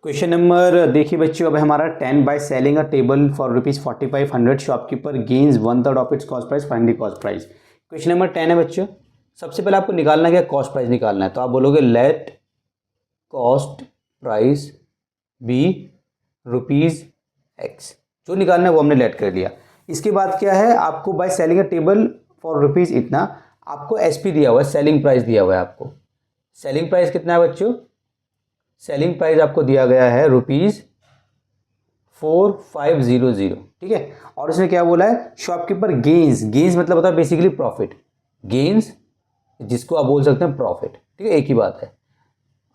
Question number देखिए बच्चों, अब हमारा 10 by selling a table for ₹4500 shopkeeper gains 1/3 of its cost price, find the cost price. Question number 10 है बच्चों। सबसे पहले आपको निकालना क्या, कॉस्ट प्राइस निकालना है। तो आप बोलोगे let cost price be ₹X। जो निकालना है वो हमने लेट कर लिया। इसके बाद क्या है, आपको by selling a table for rupees इतना, आपको SP दिया हुआ है, सेलिंग प्राइस दिया हुआ है आपको। सेलिंग प्राइस कितना है बच्चों, सेलिंग प्राइस आपको दिया गया है ₹4500, ठीक है। और इसमें क्या बोला है, शॉपकीपर गेन्स, गेन्स मतलब होता है बेसिकली प्रॉफिट, गेन्स जिसको आप बोल सकते हैं प्रॉफिट, ठीक है, एक ही बात है।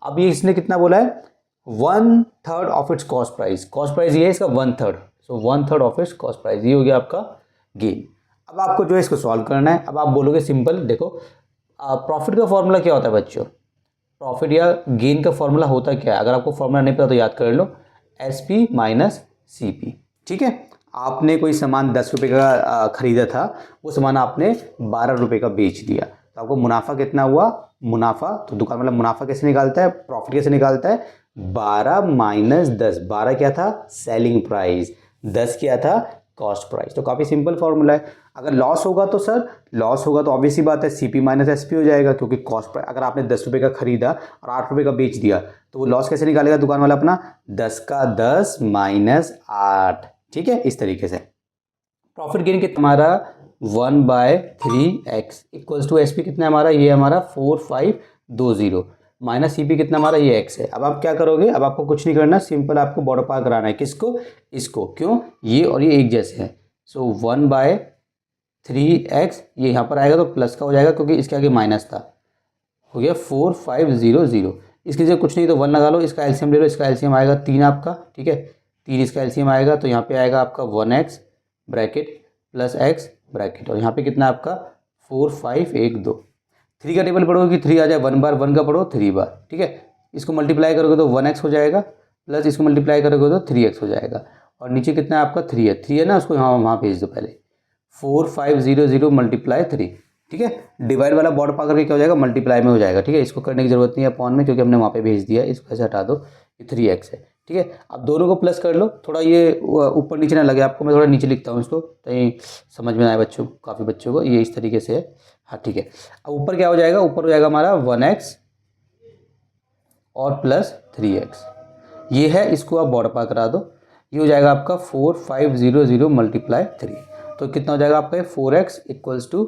अब ये इसने कितना बोला है, 1/3 of its cost price, cost price ये है इसका 1/3, सो 1/3 ऑफ इट्स कॉस्ट प्राइस, ये हो गया आपका गेन। अब आपको जो है इसको सॉल्व करना है। अब आप बोलोगे सिंपल, देखो प्रॉफिट का फॉर्मूला क्या होता है बच्चों, प्रॉफिट या गेन का फॉर्मूला होता क्या है, अगर आपको फॉर्मूला नहीं पता तो याद कर लो, SP माइनस CP, ठीक है। आपने कोई सामान 10 रुपये का खरीदा था, वो सामान आपने 12 रुपये का बेच दिया, तो आपको मुनाफा कितना हुआ, मुनाफा, तो दुकान वाला मुनाफा कैसे निकालता है, प्रॉफिट कैसे निकालता है, 12 माइनस 10, 12 क्या था सेलिंग प्राइस, 10 क्या था कॉस्ट प्राइस। तो काफ़ी सिंपल फॉर्मूला है। अगर लॉस होगा तो सर, लॉस होगा तो ऑब्वियसली बात है CP माइनस SP हो जाएगा, क्योंकि कॉस्ट प्राइस, अगर आपने 10 रुपये का खरीदा और 8 रुपये का बेच दिया, तो वो लॉस कैसे निकालेगा दुकान वाला अपना, 10 का 10 माइनस 8, ठीक है, इस तरीके से। प्रॉफिट गेन कितना हमारा 1/3x इक्वल्स टू SP कितना है हमारा, ये हमारा 4520 माइनस CP कितना हमारा, ये x है। अब आप क्या करोगे, अब आपको कुछ नहीं करना, सिंपल आपको बॉर्डर पार कराना है, किसको, इसको, क्यों, ये और ये एक जैसे हैं। सो 1/3x, ये यहाँ पर आएगा तो प्लस का हो जाएगा क्योंकि इसके आगे माइनस था, हो गया 4500। इसके लिए कुछ नहीं तो 1 लगा लो, इसका एलसीएम ले लो, इसका एलसीएम आएगा 3 आपका, ठीक है, 3 इसका एलसीएम आएगा, तो यहाँ पे आएगा आपका 1x bracket plus x bracket, और यहाँ पे कितना आपका 4512। 3 का टेबल पढ़ोगे कि 3 आ जाए, 1 बार 1 का पढ़ो 3 बार, ठीक है। इसको मल्टीप्लाई करोगे तो 1x हो जाएगा, प्लस इसको मल्टीप्लाई करोगे तो 3x हो जाएगा, और नीचे कितना है आपका 3 है ना, उसको यहाँ वहाँ भेज दो पहले, 4500 मल्टीप्लाई 3, ठीक है। डिवाइड वाला बॉर्डर पा करके क्या हो जाएगा, मल्टीप्लाई में हो जाएगा, ठीक है। इसको करने की जरूरत नहीं है अपॉन में, क्योंकि हमने वहाँ पे भेज दिया है, इसको ऐसे हटा दो, ये 3x है, ठीक है। अब दोनों को प्लस कर लो, थोड़ा ये ऊपर नीचे ना लगे आपको, मैं थोड़ा नीचे लिखता हूँ इसको, तो ये समझ में आए बच्चों, काफ़ी बच्चों को, ये इस तरीके से है, हाँ ठीक है। अब ऊपर क्या हो जाएगा, ऊपर हो जाएगा हमारा 1x और प्लस 3x, ये है, इसको आप बॉर्डर पार करा दो, ये हो जाएगा आपका 4500 मल्टीप्लाई 3, तो कितना हो जाएगा आपका 4x इक्वल्स टू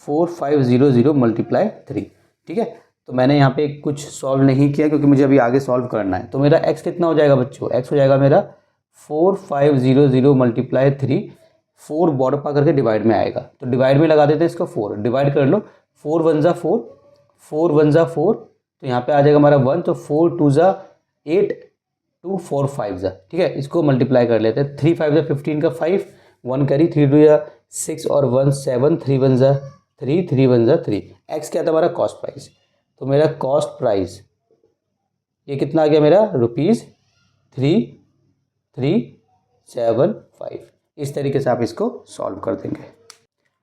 4500 मल्टीप्लाई 3, ठीक है। तो मैंने यहाँ पे कुछ सॉल्व नहीं किया क्योंकि मुझे अभी आगे सॉल्व करना है। तो मेरा x कितना हो जाएगा बच्चों, x हो जाएगा मेरा 4500 मल्टीप्लाई 3, 4 बॉर्डर पा करके डिवाइड में आएगा, तो डिवाइड में लगा देते हैं इसको, 4 डिवाइड कर लो, 4 1 जा 4, 4 1 जा 4, तो यहाँ पे आ जाएगा हमारा 1, तो 4 2 जा 8, 2 4 5 जा, ठीक है। इसको मल्टीप्लाई कर लेते हैं, 3 5 जा 15 का 5, 1 कैरी, 3 2 जा 6 और 1 7, 3 1 जा 3, 3 1 जा 3, एक्स क्या था हमारा कॉस्ट प्राइस, तो मेरा कॉस्ट प्राइस ये कितना आ गया मेरा ₹3375। इस तरीके से आप इसको सॉल्व कर देंगे।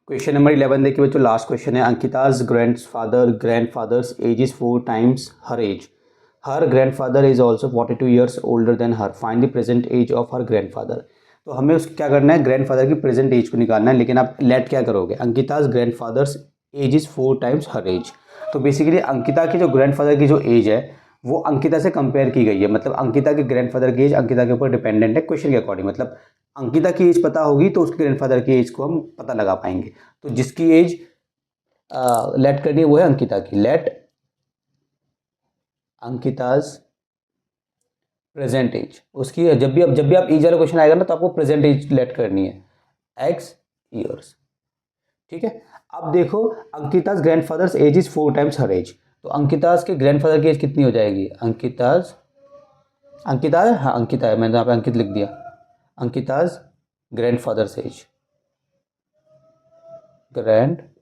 क्वेश्चन नंबर 11 देखिए बच्चों, लास्ट क्वेश्चन है। Ankita's grandfather's age is 4 times her age, her grandfather is also 42 years older than her, find the present age of her grandfather. तो हमें उस क्या करना है, ग्रैंडफादर की प्रेजेंट एज को निकालना है, लेकिन आप लेट क्या करोगे, Ankita's grandfather's age is 4 times her age. तो बेसिकली अंकिता की जो ग्रैंडफादर की जो एज है वो अंकिता से कंपेयर की गई है, मतलब अंकिता के ग्रैंडफादर की एज अंकिता के ऊपर डिपेंडेंट है क्वेश्चन के अकॉर्डिंग, मतलब अंकिता की एज पता होगी तो उसके ग्रैंडफादर की एज को हम पता लगा पाएंगे। तो जिसकी एज लेट करनी है वो है अंकिता की, लेट अंकिताज प्रेजेंट एज, उसकी जब भी आप एज वाला क्वेश्चन आएगा ना तो आपको प्रेजेंट एज लेट करनी है, एक्स ईयर्स, ठीक है। अब देखो Ankita's grandfather's age is 4 times her age, तो अंकिताज के ग्रैंडफादर की एज कितनी हो जाएगी, अंकिता है, हाँ अंकिता है, मैंने यहाँ पे अंकित लिख दिया, अंकिताज ग्रैंडफादर्स एज, ग्रैंडफादर्स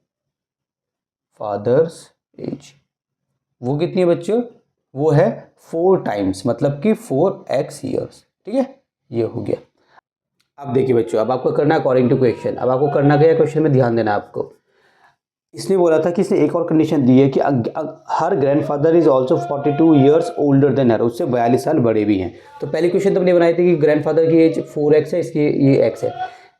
एज वो कितनी है बच्चों, वो है 4 टाइम्स, मतलब कि 4x ईयर्स, ठीक है, ये हो गया। अब देखिए बच्चों, अब आपको करना है अकॉर्डिंग टू क्वेश्चन, अब आपको करना क्या है, क्वेश्चन में ध्यान देना है आपको। इसने बोला था कि इसने एक और कंडीशन दी है कि her grandfather is also 42 years older than her, उससे 42 साल बड़े भी हैं। तो पहली क्वेश्चन तो हमने बनाई थी कि ग्रैंडफादर की एज 4x है, इसकी ये x है,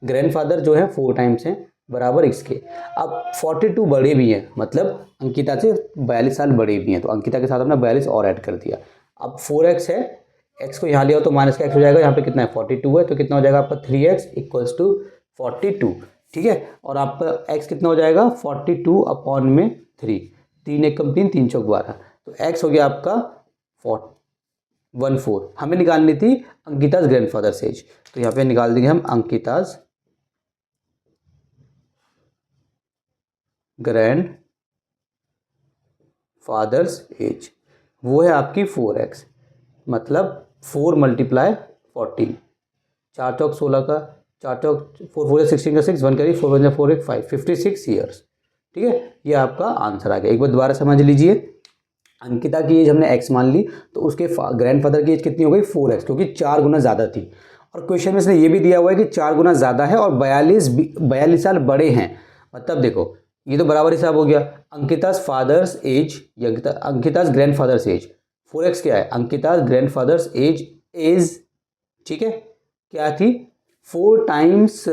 ग्रैंडफादर जो है 4 टाइम्स है बराबर इसके। अब 42 बड़े भी हैं, मतलब अंकिता से 42 साल बड़े भी हैं, तो अंकिता के साथ हमने 42 और ऐड कर दिया। अब 4x है, x को यहाँ लिया हो तो माइनस का x हो जाएगा, यहाँ पे कितना है 42 है, तो कितना हो जाएगा आपका 3x इक्वल्स टू 42, ठीक है। और आपका x कितना हो जाएगा 42 अपॉन में 3, 3 एक कम 3, 3 चौक 12, तो x हो गया आपका 14। हमें निकालनी थी अंकिताज ग्रैंडफादर्स एज, तो यहाँ पे निकाल देंगे हम अंकिताज ग्रैंड फादर्स एज, वो है आपकी 4x, मतलब 4 मल्टीप्लाई 14, 4 चौक 16 का, 4 चौक 4 4 16 का 6, 1 करी 4 1 4 1 5, 56 ईयर्स, ठीक है। ये आपका आंसर आ गया। एक बार दोबारा समझ लीजिए, अंकिता की एज हमने x मान ली, तो उसके ग्रैंडफादर की एज कितनी हो गई 4x, क्योंकि 4 गुना ज़्यादा थी। और क्वेश्चन में इसने ये भी दिया हुआ है कि 4 गुना ज़्यादा है और 42 साल बड़े हैं, मतलब देखो ये तो बराबर हिसाब हो गया। Ankita's father's age, Ankita's grandfather's age 4x क्या है, अंकिताज ग्रैंडफादर्स एज इज, ठीक है, क्या थी 4 टाइम्स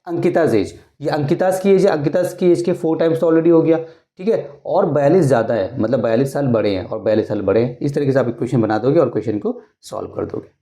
अंकिताज एज, ये अंकिताज की एज है, अंकिताज की एज के 4 टाइम्स तो ऑलरेडी हो गया, ठीक है। और 42 ज़्यादा है, मतलब 42 साल बड़े हैं और 42 साल बड़े हैं। इस तरीके से आप इक्वेशन बना दोगे और क्वेश्चन को सॉल्व कर दोगे।